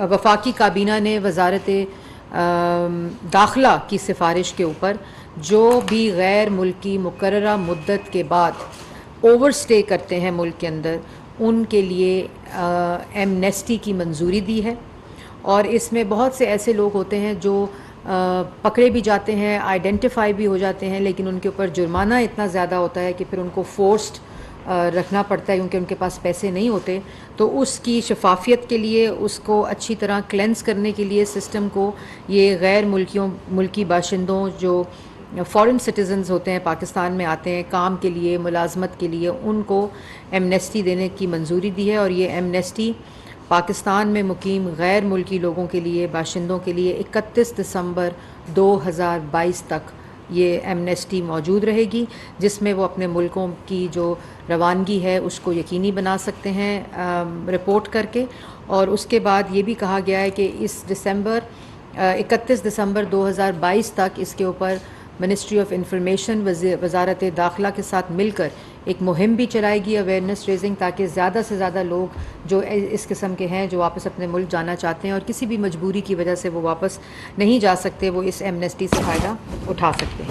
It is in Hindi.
वफाकी काबीना ने वजारत दाखिला की सिफारिश के ऊपर जो भी गैर मुल्की मुकर्ररा मुद्दत के बाद ओवर स्टे करते हैं मुल्क के अंदर, उनके लिए एमनेस्टी की मंजूरी दी है। और इसमें बहुत से ऐसे लोग होते हैं जो पकड़े भी जाते हैं, आइडेंटिफाई भी हो जाते हैं, लेकिन उनके ऊपर जुर्माना इतना ज़्यादा होता है कि फिर उनको फोर्स्ड रखना पड़ता है क्योंकि उनके पास पैसे नहीं होते। तो उसकी शफाफियत के लिए, उसको अच्छी तरह क्लेंस करने के लिए सिस्टम को, ये गैर मुल्की बाशिंदों जो फ़ॉरेन सिटीज़न्स होते हैं, पाकिस्तान में आते हैं काम के लिए, मुलाजमत के लिए, उनको एमनेस्टी देने की मंजूरी दी है। और ये एमनेस्टी पाकिस्तान में मुकीम गैर मुल्की लोगों के लिए, बाशिंदों के लिए 31 दिसंबर 2022 तक ये एमनेस्टी मौजूद रहेगी, जिसमें वो अपने मुल्कों की जो रवानगी है उसको यकीनी बना सकते हैं रिपोर्ट करके। और उसके बाद ये भी कहा गया है कि इस 31 दिसंबर 2022 तक इसके ऊपर मिनिस्ट्री ऑफ इंफॉर्मेशन वजारत दाखिला के साथ मिलकर एक मुहिम भी चलाएगी, अवेयरनेस रेजिंग, ताकि ज़्यादा से ज़्यादा लोग जो इस किस्म के हैं जो वापस अपने मुल्क जाना चाहते हैं और किसी भी मजबूरी की वजह से वो वापस नहीं जा सकते, वो इस एमनेस्टी से फ़ायदा उठा सकते हैं।